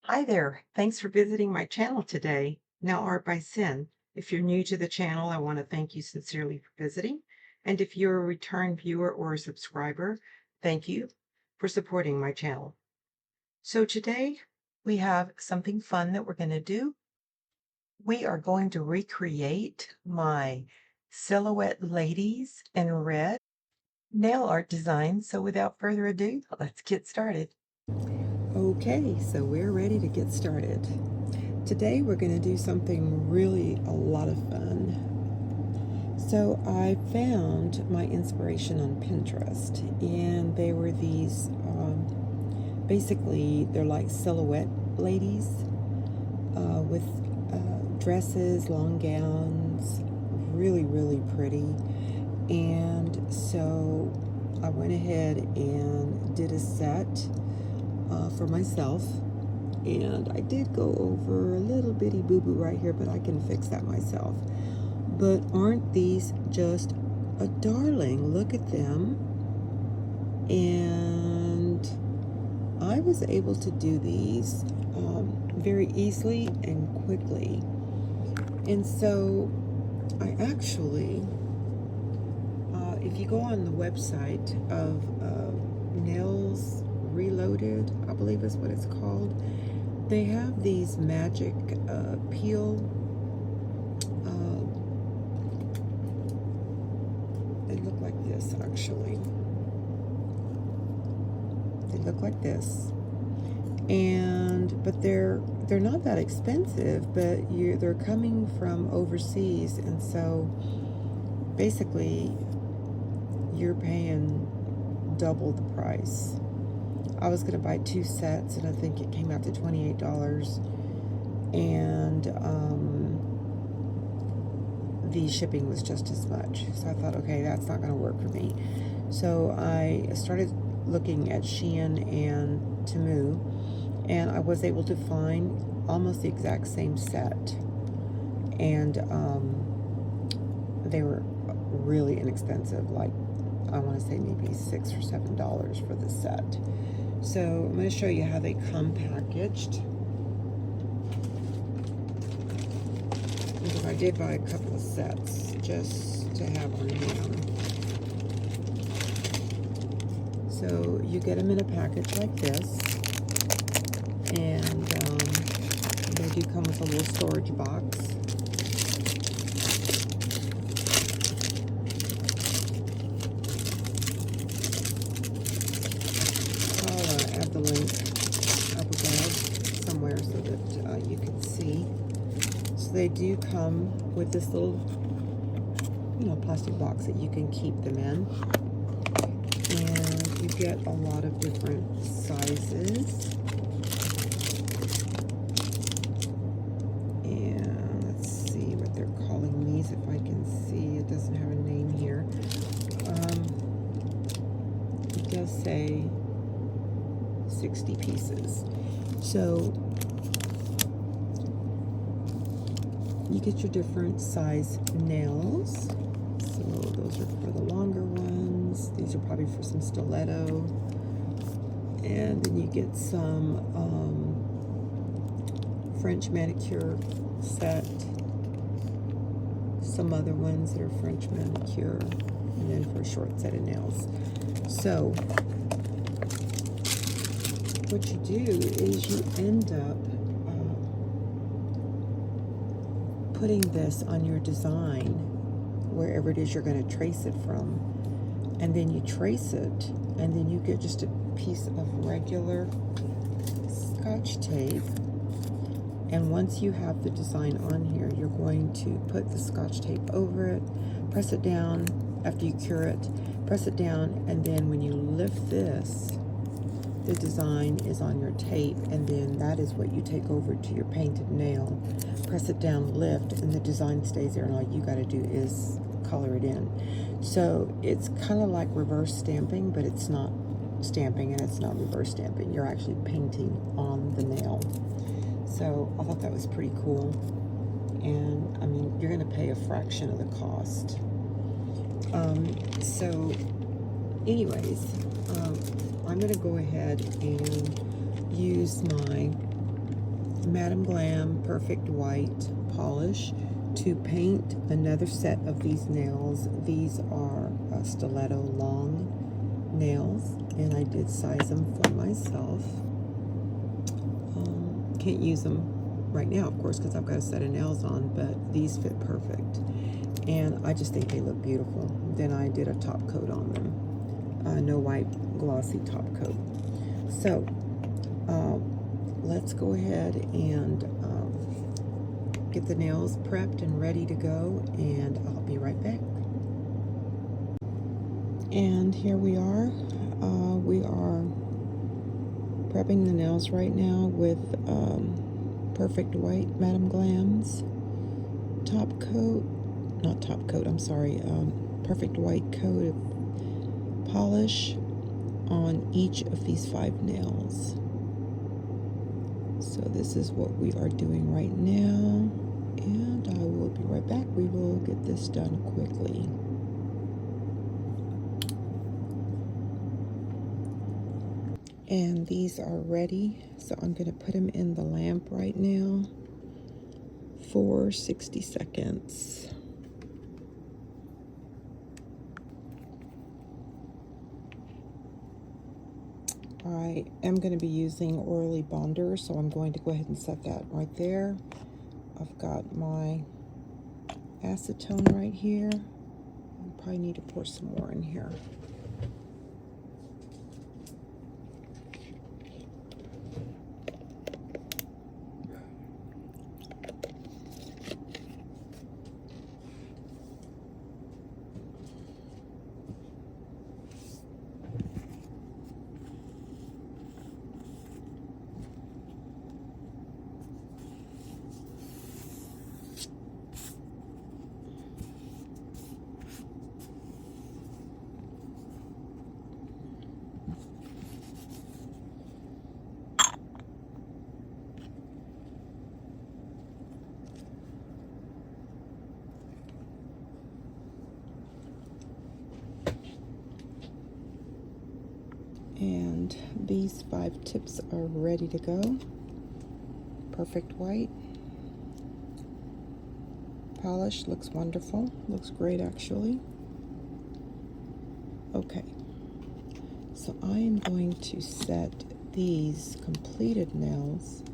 Hi there. Thanks for visiting my channel today. Now Art by Sin. If you're new to the channel, I want to thank you sincerely for visiting. And if you're a return viewer or a subscriber, thank you for supporting my channel. So today we have something fun that we're going to do. We are going to recreate my silhouette ladies in red nail art design. So without further ado, let's get started. Okay, so we're ready to get started. Today we're going to do something really a lot of fun. So I found my inspiration on Pinterest, and they were these, basically they're like silhouette ladies with dresses, long gowns, really, really pretty. And so I went ahead and did a set for myself. And I did go over a little bitty boo-boo right here, but I can fix that myself. But aren't these just a darling? Look at them. And I was able to do these very easily and quickly. And so I actually, if you go on the website of Nails Reloaded, I believe is what it's called, they have these magic peel. They look like this, actually. They look like this, but they're not that expensive. But they're coming from overseas, and so basically you're paying double the price. I was going to buy 2 sets, and I think it came out to $28. And the shipping was just as much. So I thought, okay, that's not going to work for me. So I started looking at Shein and Temu, and I was able to find almost the exact same set. And they were really inexpensive, like I want to say maybe $6 or $7 for the set. So I'm going to show you how they come packaged. Because I did buy a couple of sets just to have on hand. So you get them in a package like this. And they do come with a little storage box. I'll add the link up above somewhere so that you can see. So they do come with this little, plastic box that you can keep them in. And you get a lot of different sizes. And let's see what they're calling these, if I can see. It doesn't have a name here. It does say 60 pieces. So you get your different size nails. So those are for the longer ones. These are probably for some stiletto. And then you get some French manicure set. Some other ones that are French manicure. And then for a short set of nails. So what you do is you end up putting this on your design, wherever it is you're going to trace it from, and then you trace it, and then you get just a piece of regular Scotch tape. And once you have the design on here, you're going to put the Scotch tape over it, press it down after you cure it, press it down, and then when you lift this, the design is on your tape, and then that is what you take over to your painted nail. Press it down, lift, and the design stays there, and all you got to do is color it in. So it's kind of like reverse stamping, but it's not stamping and it's not reverse stamping. You're actually painting on the nail. So I thought that was pretty cool. And I mean, you're going to pay a fraction of the cost. So anyways, I'm going to go ahead and use my Madam Glam Perfect White polish to paint another set of these nails. These are stiletto long nails, and I did size them for myself. Can't use them right now, of course, because I've got a set of nails on, but these fit perfect. And I just think they look beautiful. Then I did a top coat on them. No white glossy top coat. So, let's go ahead and get the nails prepped and ready to go, and I'll be right back. And here we are. We are prepping the nails right now with Perfect White Madam Glam's top coat, not top coat, I'm sorry, Perfect White coat of polish on each of these 5 nails. So this is what we are doing right now, and I will be right back. We will get this done quickly. And these are ready, so I'm going to put them in the lamp right now for 60 seconds. I am going to be using Oily Bonder, so I'm going to go ahead and set that right there. I've got my acetone right here. I probably need to pour some more in here. And these 5 tips are ready to go. Perfect White polish looks wonderful. Looks great, actually. Okay, so I am going to set these completed nails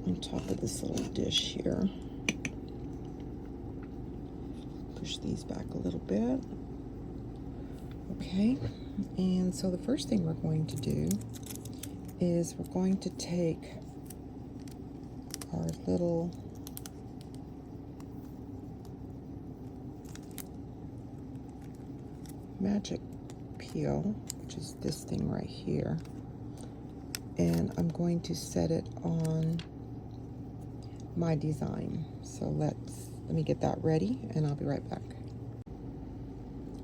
on top of this little dish here. Push these back a little bit. Okay, and so the first thing we're going to do is we're going to take our little magic peel, which is this thing right here, and I'm going to set it on my design. So let me get that ready, and I'll be right back.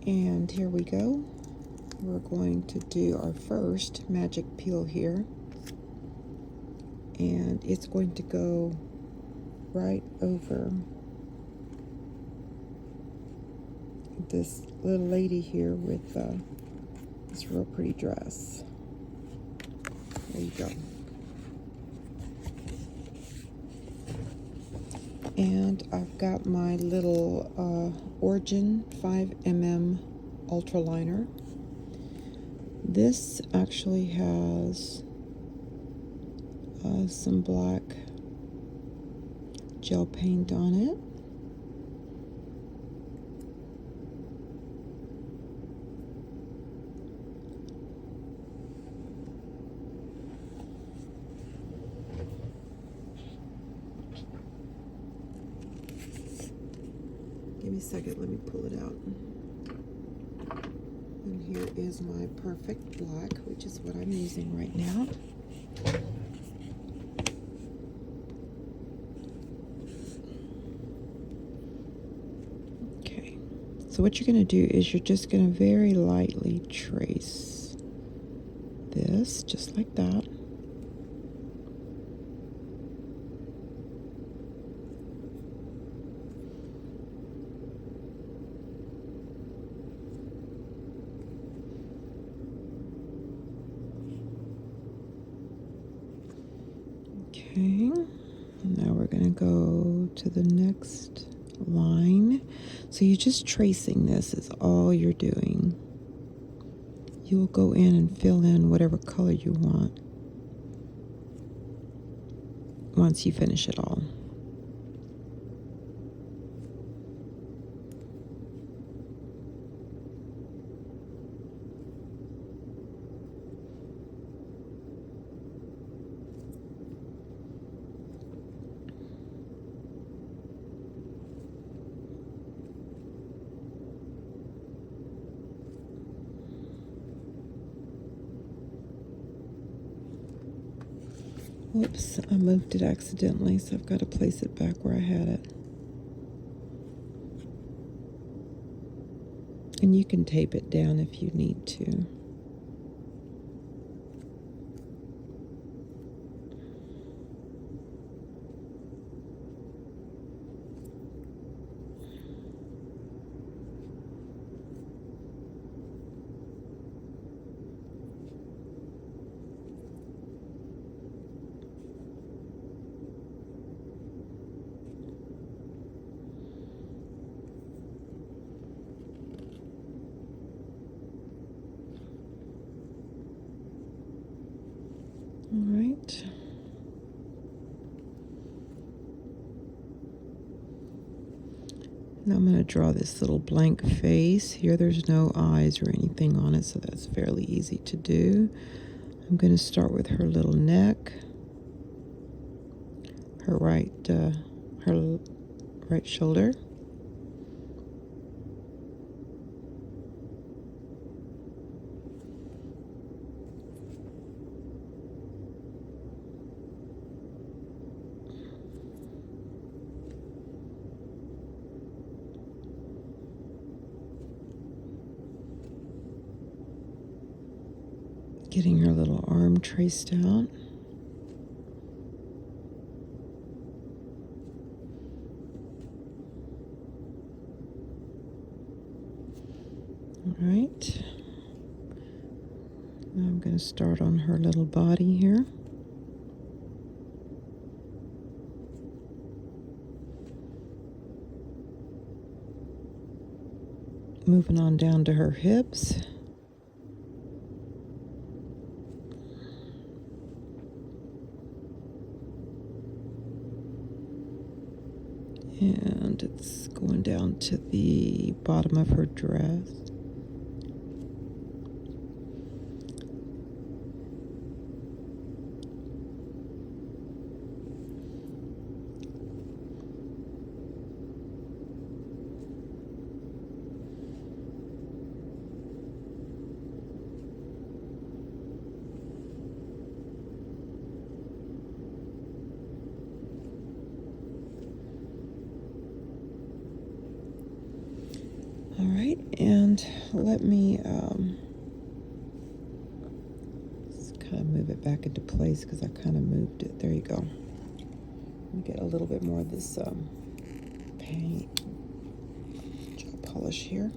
And here we go. We're going to do our first magic peel here, and it's going to go right over this little lady here with this real pretty dress. There you go. And I've got my little Origin 5mm Ultraliner. This actually has some black gel paint on it. Give me a second, let me pull it out. And here is my Perfect Black, which is what I'm using right now. Okay, so what you're going to do is you're just going to very lightly trace this, just like that. Okay, now we're going to go to the next line. So you're just tracing this is all you're doing. You'll go in and fill in whatever color you want once you finish it all. Whoops, I moved it accidentally, so I've got to place it back where I had it. And you can tape it down if you need to. All right. Now I'm going to draw this little blank face. Here there's no eyes or anything on it, so that's fairly easy to do. I'm going to start with her little neck, her right shoulder. Getting her little arm traced out. All right. Now I'm going to start on her little body here. Moving on down to her hips. And it's going down to the bottom of her dress. All right, and let me just kind of move it back into place because I kind of moved it. There you go. Let me get a little bit more of this paint gel polish here.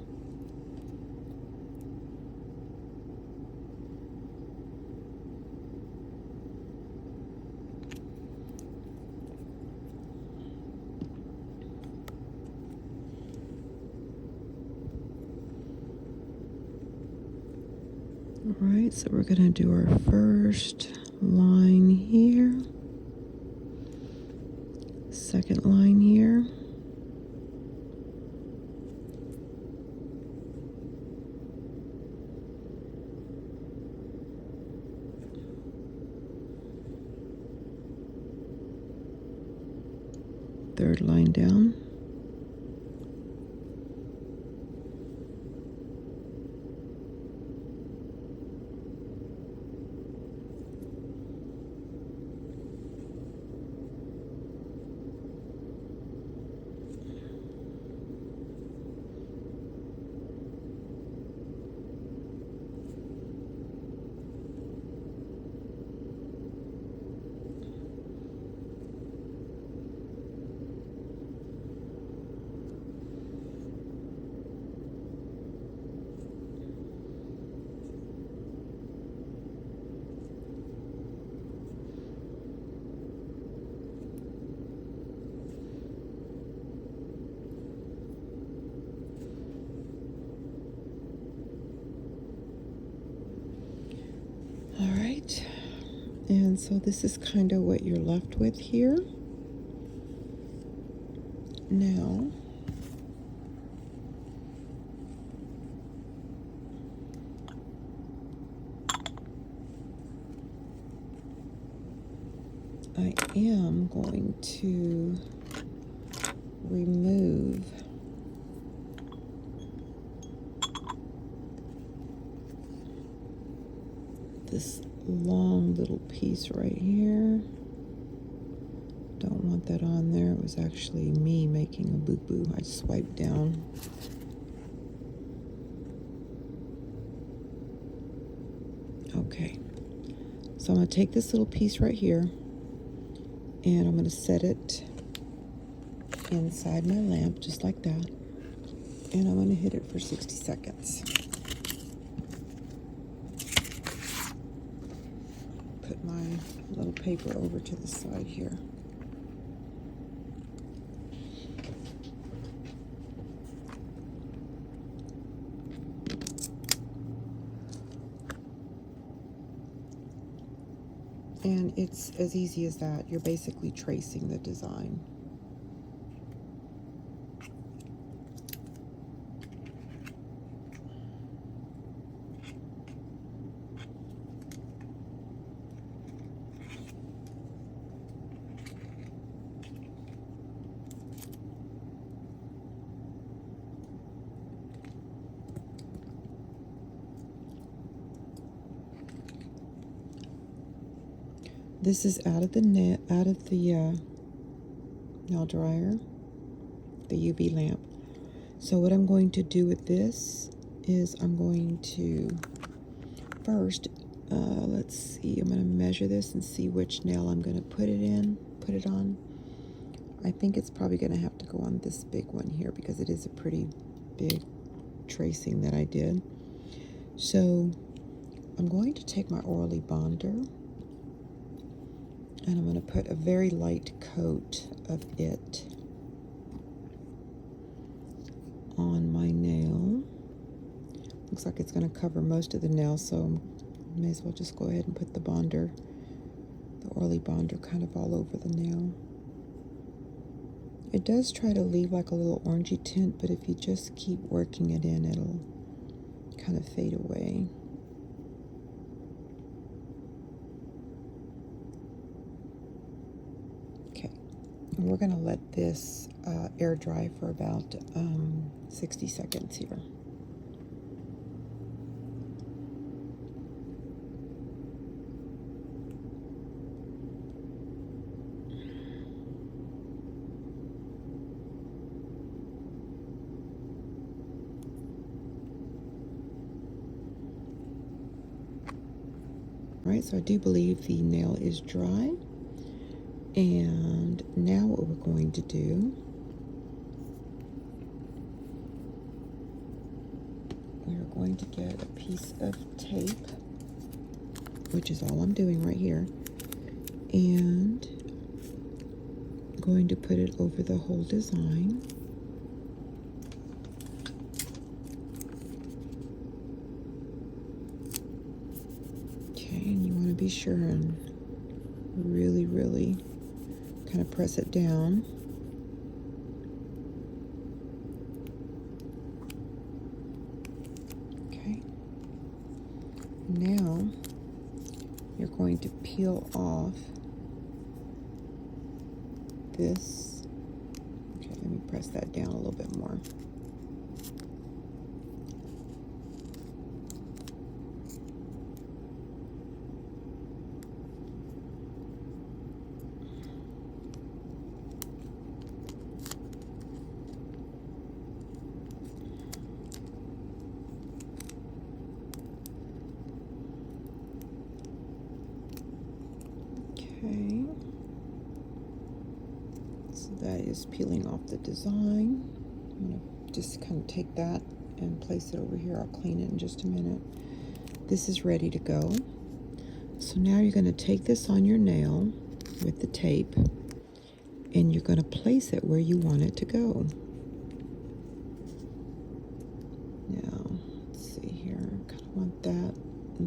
All right, so we're going to do our first line here, second line here, third line down, right, and so this is kind of what you're left with here. Now, I am going to remove this long little piece right here. Don't want that on there. It was actually me making a boo-boo. I swiped down. Okay, so I'm going to take this little piece right here and I'm going to set it inside my lamp just like that, and I'm going to hit it for 60 seconds. Put my little paper over to the side here. And it's as easy as that. You're basically tracing the design. This is out of the nail dryer, the UV lamp. So what I'm going to do with this is I'm going to first, let's see, I'm going to measure this and see which nail I'm going to put it on. I think it's probably going to have to go on this big one here because it is a pretty big tracing that I did. So I'm going to take my Orly Bonder and I'm going to put a very light coat of it on my nail. Looks like it's going to cover most of the nail, so I may as well just go ahead and put the Bonder, the Orly Bonder, kind of all over the nail. It does try to leave like a little orangey tint, but if you just keep working it in, it'll kind of fade away. And we're going to let this air dry for about 60 seconds here. All right, so I do believe the nail is dry. And now what we're going to do, we're going to get a piece of tape, which is all I'm doing right here, and I'm going to put it over the whole design. Okay, and you want to be sure and really kind of press it down. Okay. Now you're going to peel off this. Okay, let me press that down a little bit more. Okay, so that is peeling off the design. I'm going to just kind of take that and place it over here. I'll clean it in just a minute. This is ready to go. So now you're going to take this on your nail with the tape and you're going to place it where you want it to go. Now, let's see here. I kind of want that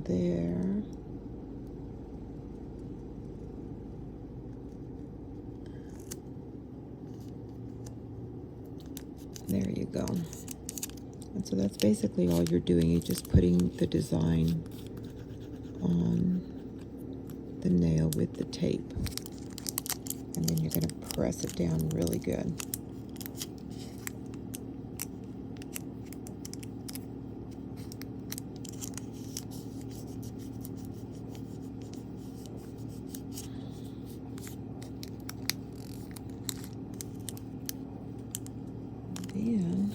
there. There you go. And so that's basically all you're doing. You're just putting the design on the nail with the tape. And then you're going to press it down really good. Then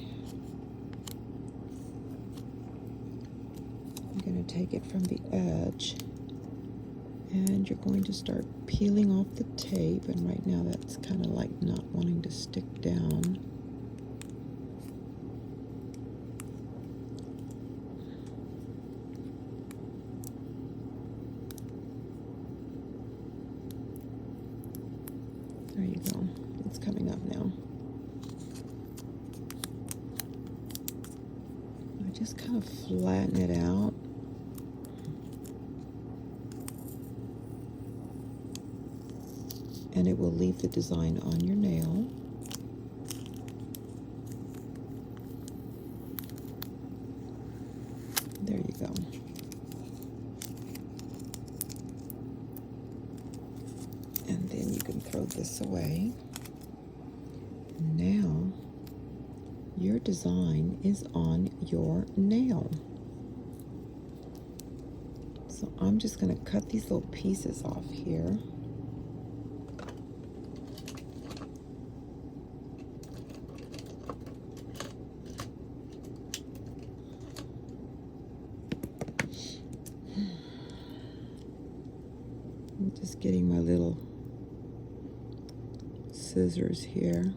I'm going to take it from the edge, and you're going to start peeling off the tape. And right now that's kind of like not wanting to stick down. There you go. It's coming up now. I just kind of flatten it out. And it will leave the design on your nail. There you go. And then you can throw this away. Now, your design is on your nail. So I'm just going to cut these little pieces off here. I'm just getting my little scissors here.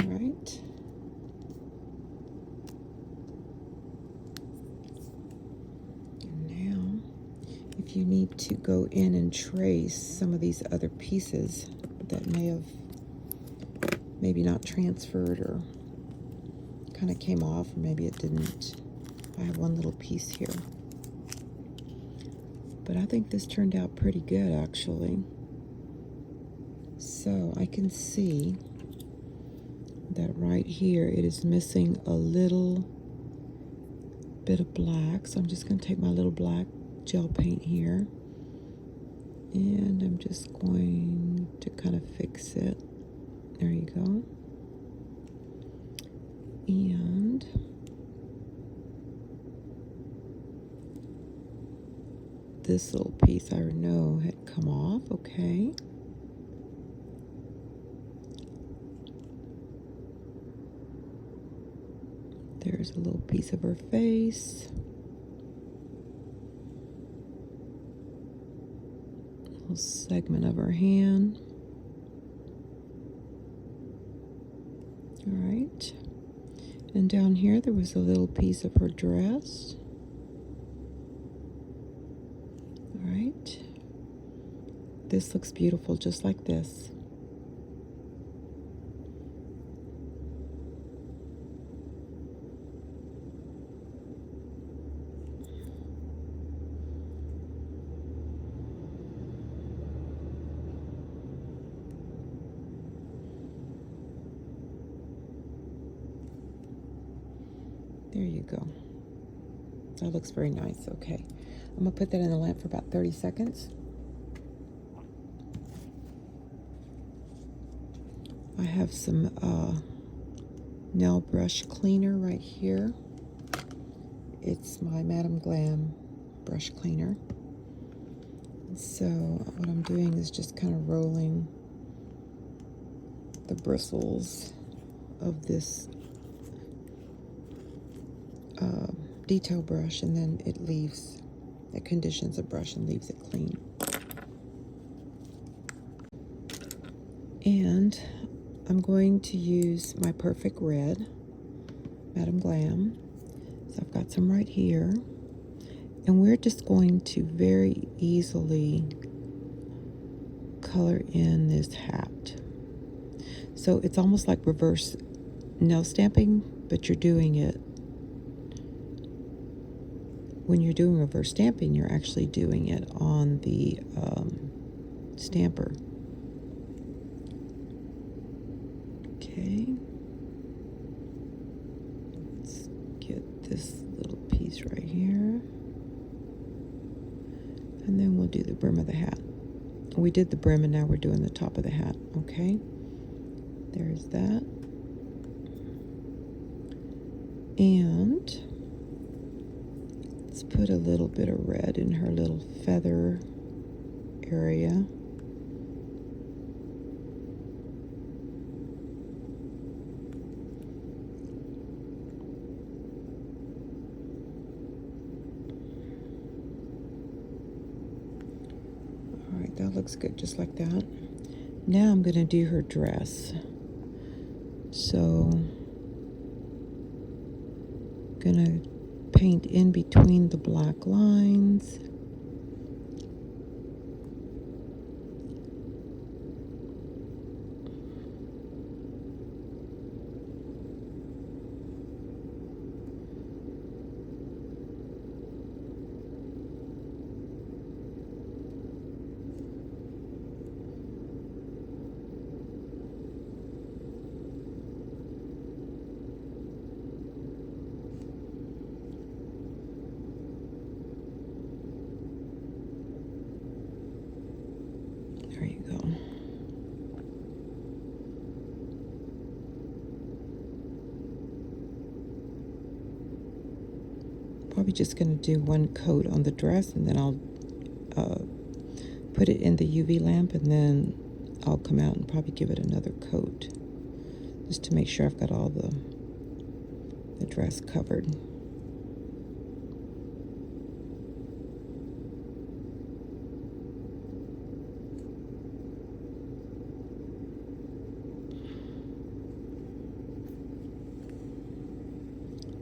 All right. And now, if you need to go in and trace some of these other pieces that may have maybe not transferred or kind of came off, or maybe it didn't. I have one little piece here. But I think this turned out pretty good, actually. So I can see that right here it is missing a little bit of black. So I'm just going to take my little black gel paint here. And I'm just going to kind of fix it. There you go. And this little piece I know had come off. Okay. There's a little piece of her face. A little segment of her hand. All right. And down here there was a little piece of her dress. All right. This looks beautiful just like this. There you go. That looks very nice. Okay. I'm going to put that in the lamp for about 30 seconds. I have some nail brush cleaner right here. It's my Madam Glam brush cleaner. So what I'm doing is just kind of rolling the bristles of this detail brush, and then it conditions the brush and leaves it clean. And I'm going to use my Perfect Red, Madam Glam. So I've got some right here. And we're just going to very easily color in this hat. So it's almost like reverse nail stamping, but you're doing it when you're doing reverse stamping, you're actually doing it on the stamper. Okay. Let's get this little piece right here. And then we'll do the brim of the hat. We did the brim and now we're doing the top of the hat. Okay. There's that. And let's put a little bit of red in her little feather area. All right, that looks good, just like that. Now I'm going to do her dress. So, gonna paint in between the black lines. There you go. Probably just going to do one coat on the dress, and then I'll put it in the UV lamp, and then I'll come out and probably give it another coat just to make sure I've got all the dress covered.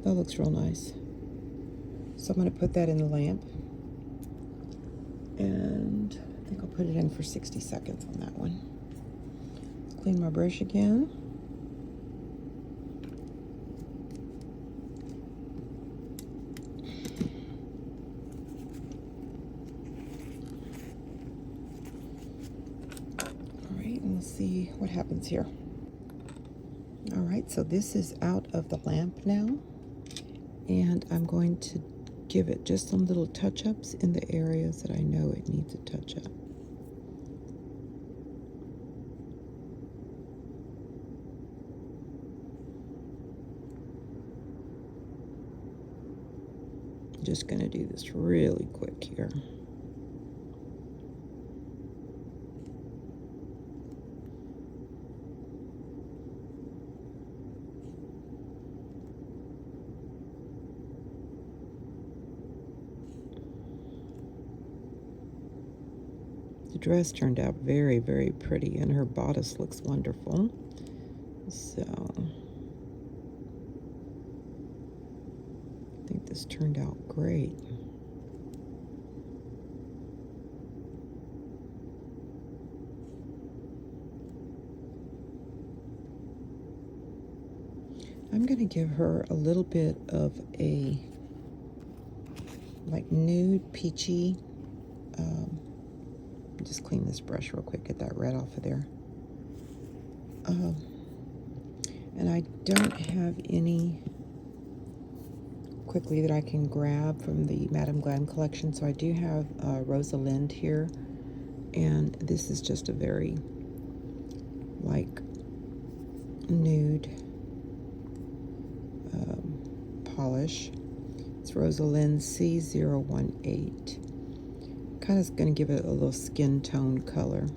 That looks real nice. So I'm going to put that in the lamp, and I think I'll put it in for 60 seconds on that one. Clean my brush again. All right, and we'll see what happens here. All right, so this is out of the lamp now, and I'm going to give it just some little touch-ups in the areas that I know it needs a touch-up. I'm just going to do this really quick here. The dress turned out very, very pretty, and her bodice looks wonderful. So, I think this turned out great. I'm going to give her a little bit of a like nude peachy. Just clean this brush real quick, get that red off of there. And I don't have any quickly that I can grab from the Madame Glam collection, so I do have Rosalind here, and this is just a very like nude polish. It's Rosalind C018. Kind of going to give it a little skin tone color.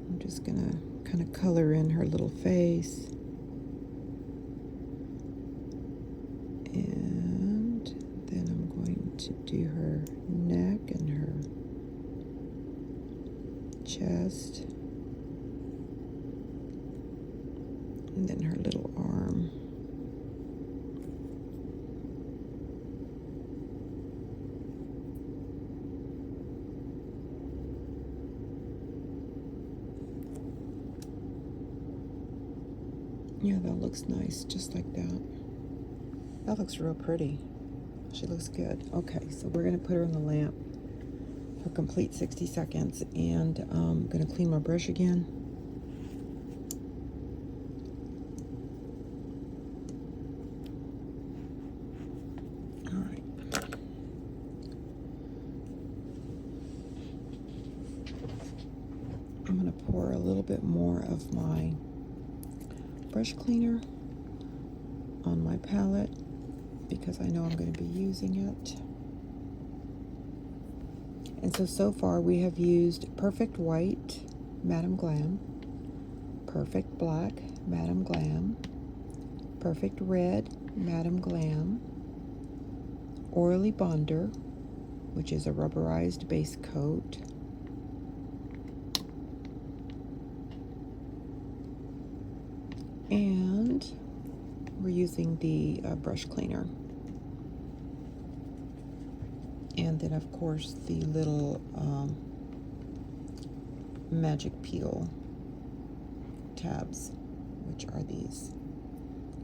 I'm just going to kind of color in her little face. And then I'm going to do her neck and her chest, and then her little arm. Yeah, that looks nice, just like that. That looks real pretty. She looks good. Okay, so we're gonna put her in the lamp for complete 60 seconds, and I'm gonna clean my brush again. All right. I'm gonna pour a little bit more of my brush cleaner on my palette because I know I'm going to be using it. And so far we have used Perfect White, Madam Glam, Perfect Black, Madam Glam, Perfect Red, Madam Glam, Orly Bonder, which is a rubberized base coat, and we're using the brush cleaner. And then, of course, the little Magic Peel tabs, which are these.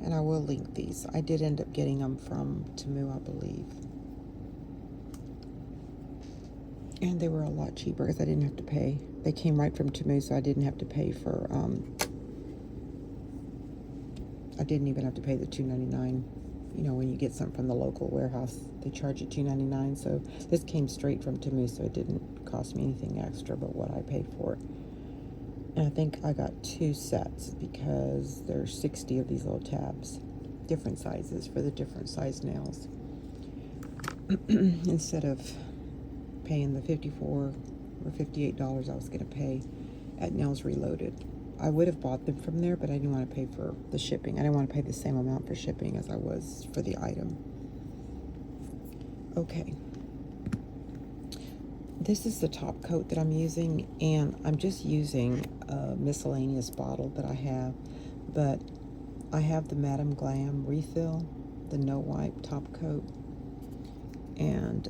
And I will link these. I did end up getting them from Temu, I believe. And they were a lot cheaper because I didn't have to pay. They came right from Temu, so I didn't have to pay for, I didn't even have to pay the $2.99. You know, when you get something from the local warehouse, they charge you $2.99. So this came straight from Temu, so it didn't cost me anything extra but what I paid for it. And I think I got 2 sets because there's 60 of these little tabs, different sizes for the different size nails. Instead of paying the $54 or $58 I was going to pay at Nails Reloaded. I would have bought them from there, but I didn't want to pay for the shipping. I didn't want to pay the same amount for shipping as I was for the item. Okay. This is the top coat that I'm using, and I'm just using a miscellaneous bottle that I have, but I have the Madam Glam refill, the no wipe top coat, and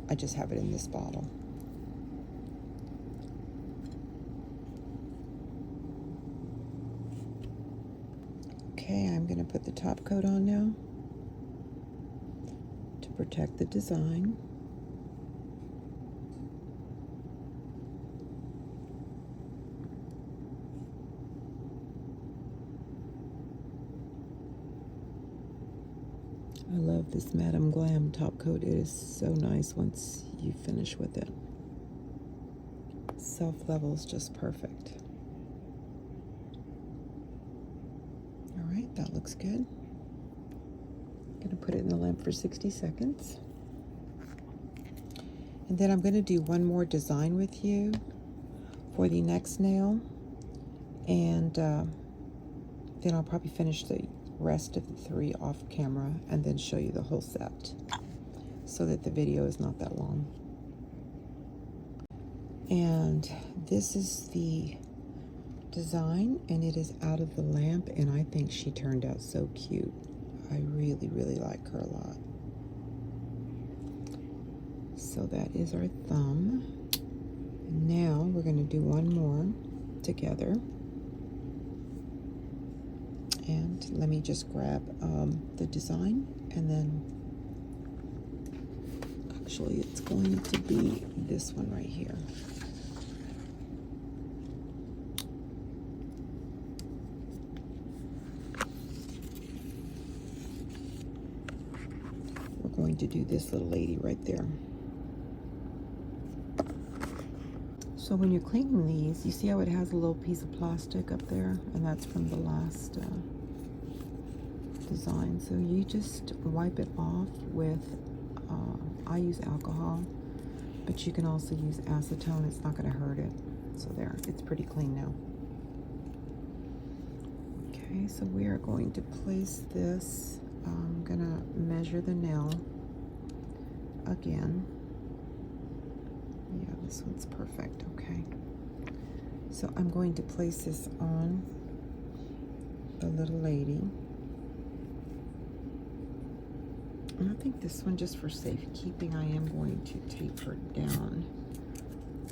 I just have it in this bottle. Okay, I'm going to put the top coat on now to protect the design. I love this Madam Glam top coat. It is so nice once you finish with it. Self level is just perfect. All right, that looks good. I'm going to put it in the lamp for 60 seconds. And then I'm going to do one more design with you for the next nail. And then I'll probably finish the rest of the 3 off camera and then show you the whole set so that the video is not that long. And this is the design, and it is out of the lamp, and I think she turned out so cute. I really, really like her a lot. So that is our thumb. And now we're going to do one more together. And let me just grab the design, and then actually it's going to be this one right here. We're going to do this little lady right there. So when you're cleaning these, you see how it has a little piece of plastic up there, and that's from the last design. So you just wipe it off with, I use alcohol, but you can also use acetone. It's not going to hurt it. So there, it's pretty clean now. Okay, so we are going to place this. I'm going to measure the nail again. Yeah, this one's perfect. Okay. So I'm going to place this on the little lady. And I think this one, just for safekeeping, I am going to tape her down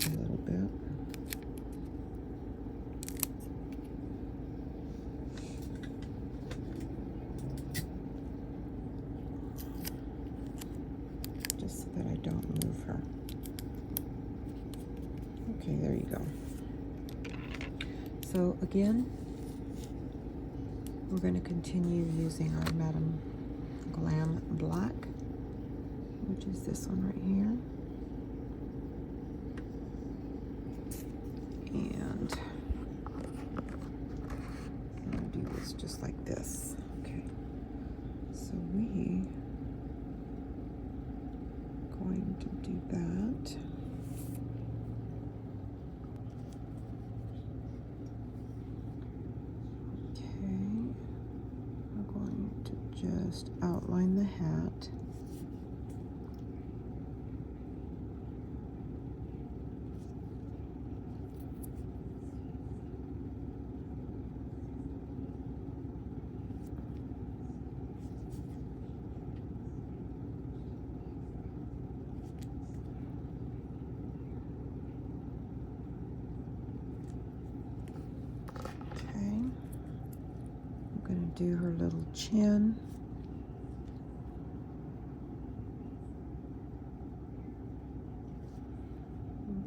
a little bit. So again, we're going to continue using our Madame Glam Black, which is this one right here. And I'm going to do this just like this. Okay. So we going to do that. Just outline the hat. Okay. I'm going to do her little chin.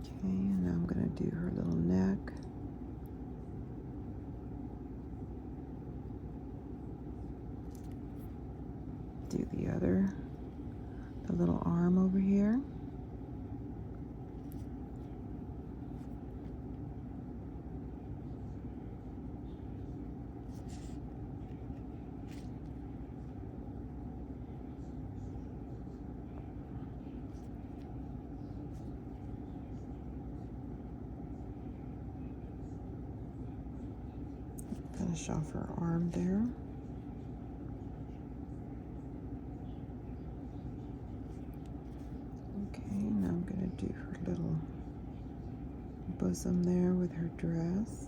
Okay, and I'm going to do her little neck. Do the little arm over here. Finish off her arm there. Okay, now I'm going to do her little bosom there with her dress.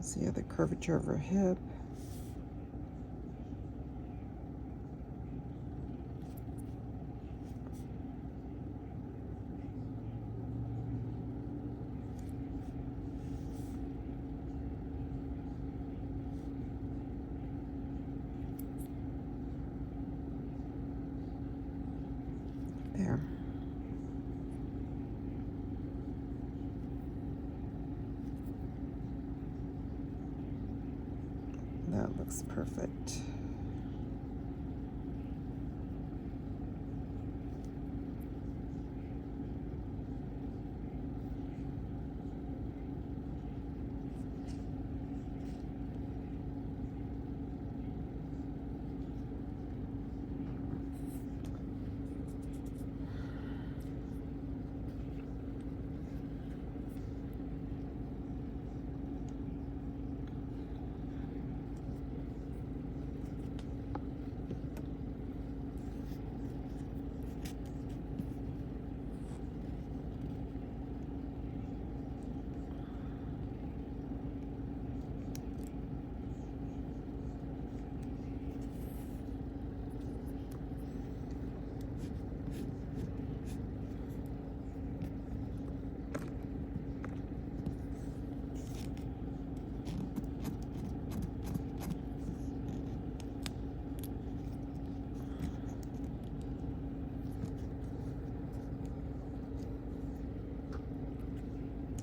See the curvature of her hip. There. That looks perfect.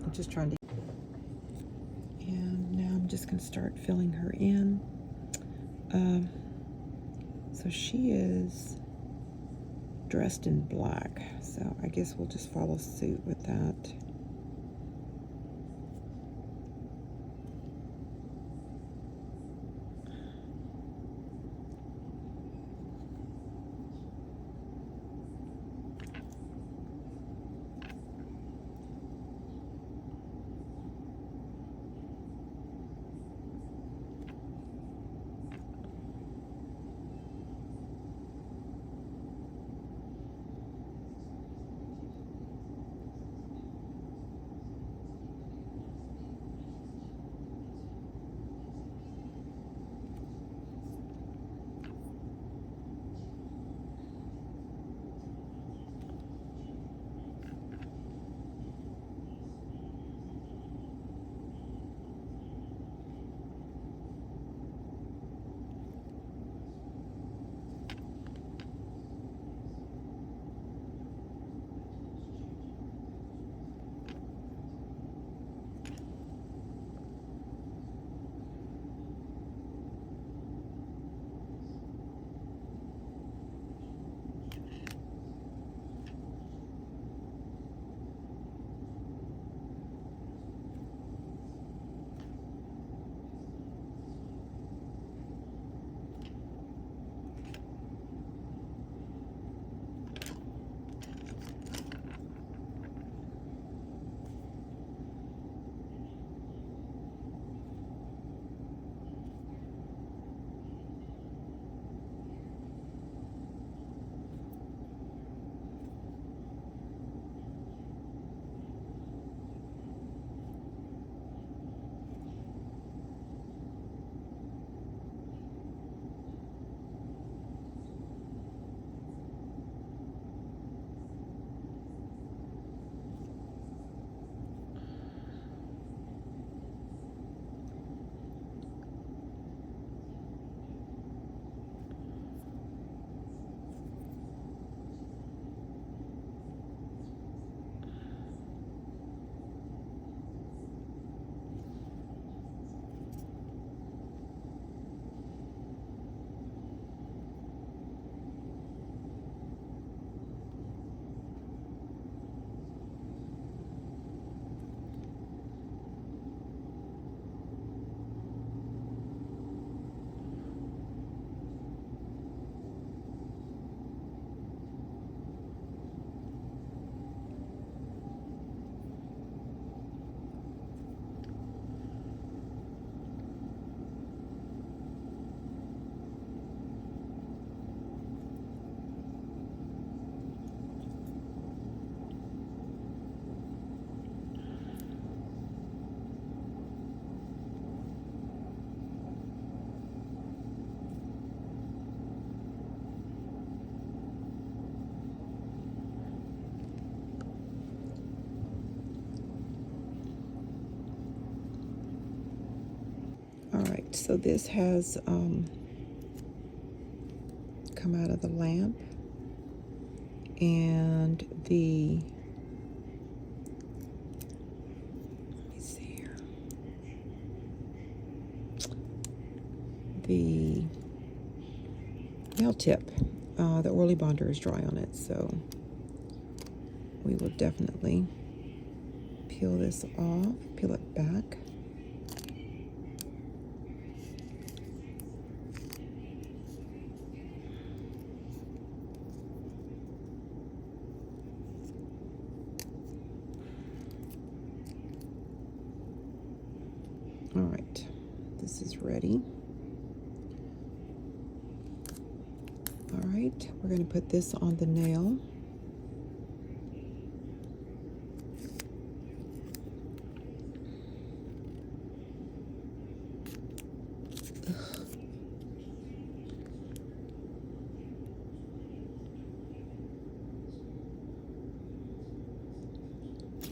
I'm just trying to, and now I'm just going to start filling her in. So she is dressed in black, so I guess we'll just follow suit with that. right, so this has come out of the lamp, and the, let me see here, the nail tip, the oily bonder is dry on it, so we will definitely peel this off, peel it back. All right, this is ready. All right, we're going to put this on the nail.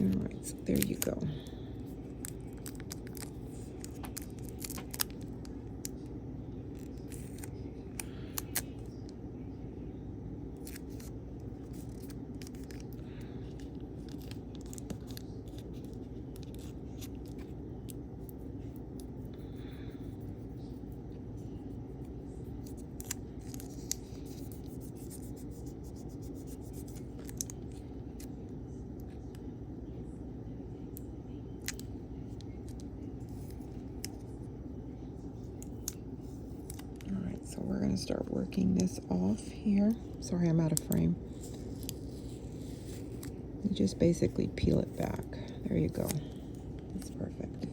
All right, so there you go. So we're going to start working this off here. Sorry, I'm out of frame. You just basically peel it back. There you go. That's perfect.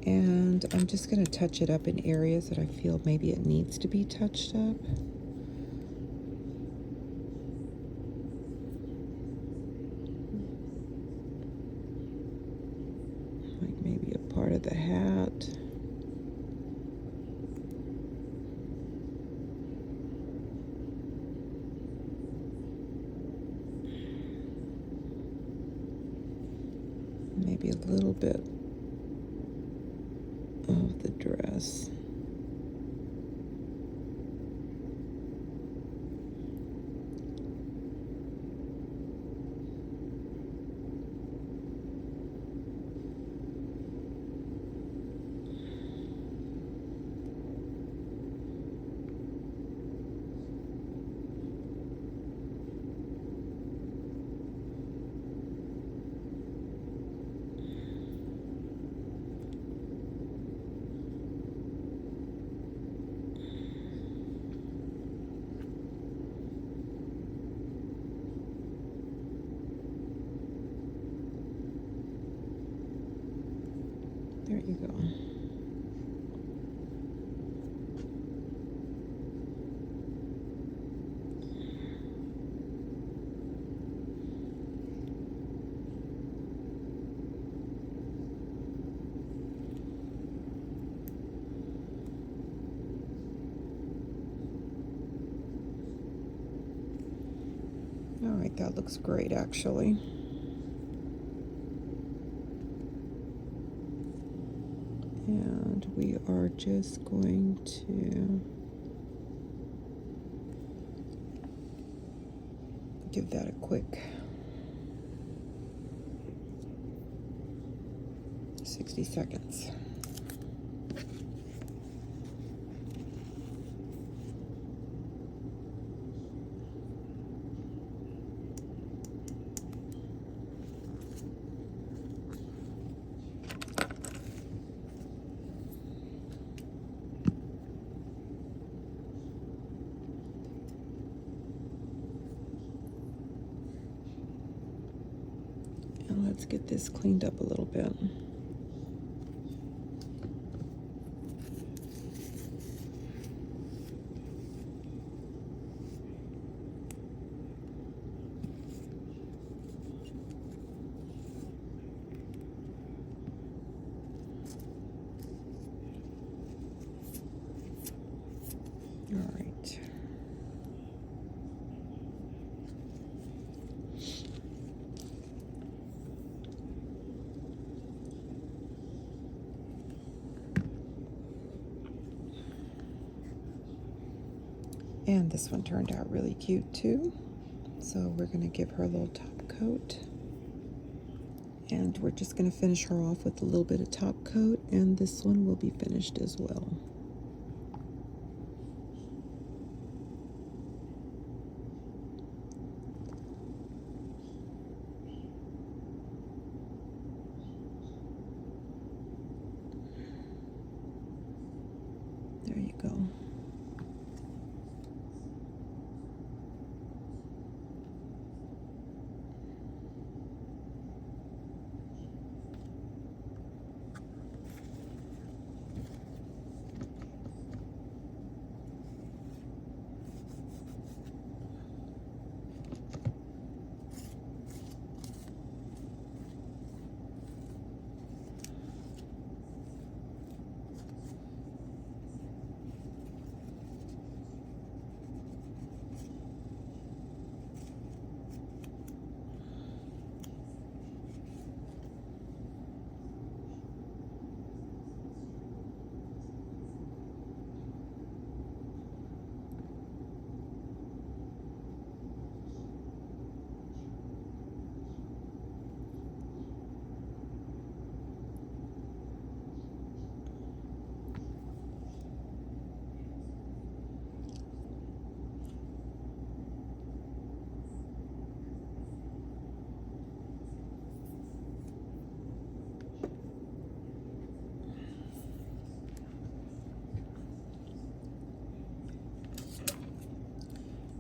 And I'm just going to touch it up in areas that I feel maybe it needs to be touched up. Like maybe a part of the hat. Maybe a little bit of the dress. There you go. All right, that looks great actually. And we are just going to give that a quick 60 seconds. And let's get this cleaned up a little bit. All right. And this one turned out really cute too. So we're going to give her a little top coat. And we're just going to finish her off with a little bit of top coat, and this one will be finished as well. There you go.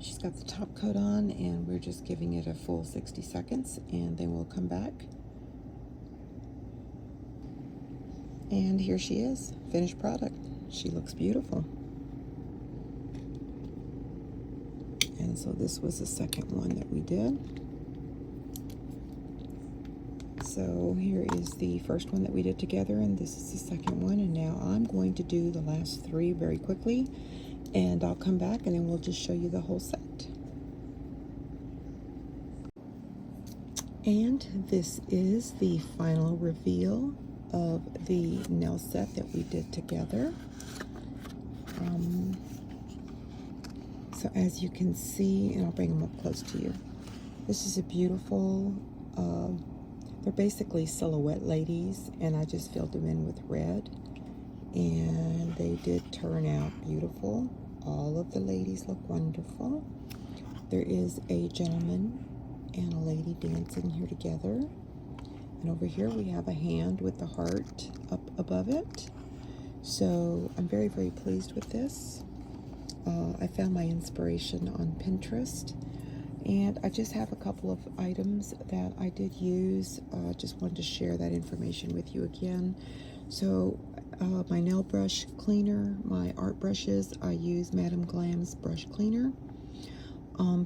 She's got the top coat on, and we're just giving it a full 60 seconds, and then we'll come back. And here she is, finished product. She looks beautiful. And so this was the second one that we did. So here is the first one that we did together, and this is the second one. And now I'm going to do the last three very quickly, and I'll come back and then we'll just show you the whole set. And this is the final reveal of the nail set that we did together. So as you can see, and I'll bring them up close to you, this is a beautiful, they're basically silhouette ladies, and I just filled them in with red, and they did turn out beautiful. All of the ladies look wonderful. There is a gentleman and a lady dancing here together, and over here we have a hand with the heart up above it. So I'm very, very pleased with this. I found my inspiration on Pinterest, and I just have a couple of items that I did use. Just wanted to share that information with you again. So my nail brush cleaner, my art brushes, I use Madam Glam's brush cleaner.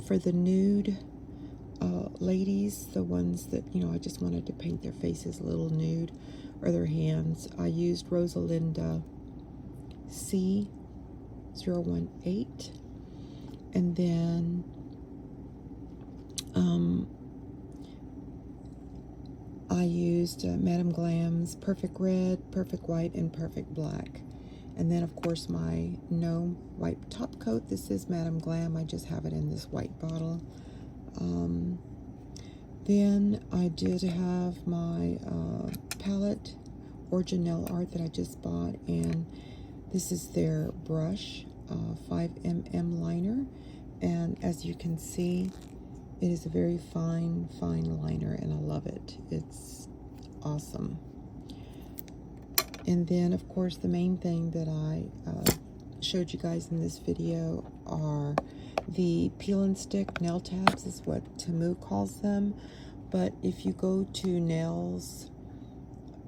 For the nude ladies, the ones that, you know, I just wanted to paint their faces a little nude, or their hands, I used Rosalinda C018, and then I used Madam Glam's Perfect Red, Perfect White, and Perfect Black. And then of course my Gnome White Top Coat. This is Madam Glam, I just have it in this white bottle. Then I did have my palette, Origin Nail Art, that I just bought, and this is their brush, 5mm liner, and as you can see, it is a very fine liner, and I love it. It's awesome. And then of course the main thing that I showed you guys in this video are the peel and stick nail tabs, is what Temu calls them. But if you go to Nails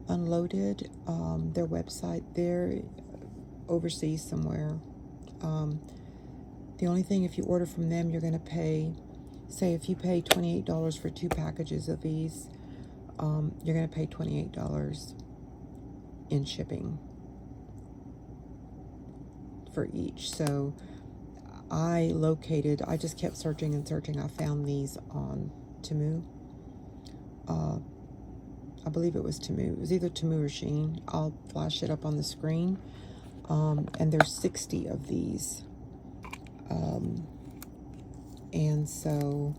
Unloaded, their website, they're overseas somewhere. The only thing, if you order from them, you're going to pay, say if you pay $28 for 2 packages of these, you're going to pay $28 in shipping for each. So I just kept searching and searching. I found these on Temu. I believe it was Temu. It was either Temu or Shein. I'll flash it up on the screen. And there's 60 of these. And so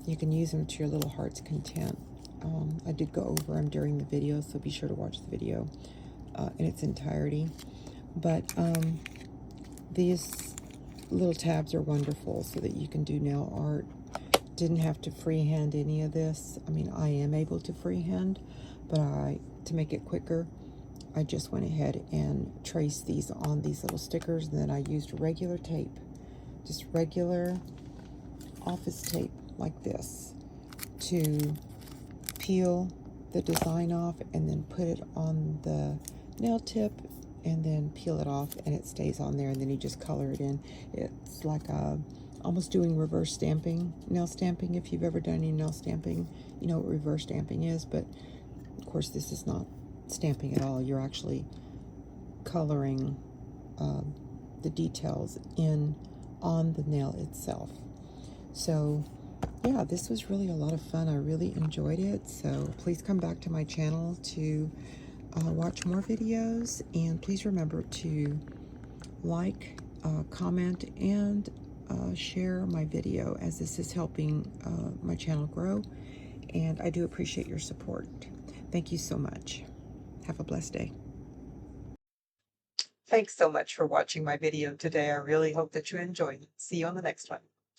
you can use them to your little heart's content. I did go over them during the video, so be sure to watch the video in its entirety. But these little tabs are wonderful so that you can do nail art. Didn't have to freehand any of this. I mean, I am able to freehand, but to make it quicker, I just went ahead and traced these on these little stickers, and then I used regular tape, just regular office tape like this, to peel the design off and then put it on the nail tip and then peel it off, and it stays on there, and then you just color it in. It's like almost doing reverse stamping, nail stamping. If you've ever done any nail stamping, you know what reverse stamping is, but of course this is not stamping at all. You're actually coloring the details in on the nail itself. So yeah, this was really a lot of fun. I really enjoyed it. So please come back to my channel to watch more videos, and please remember to like, comment, and share my video, as this is helping my channel grow, and I do appreciate your support. Thank you so much. Have a blessed day. Thanks so much for watching my video today. I really hope that you enjoyed it. See you on the next one.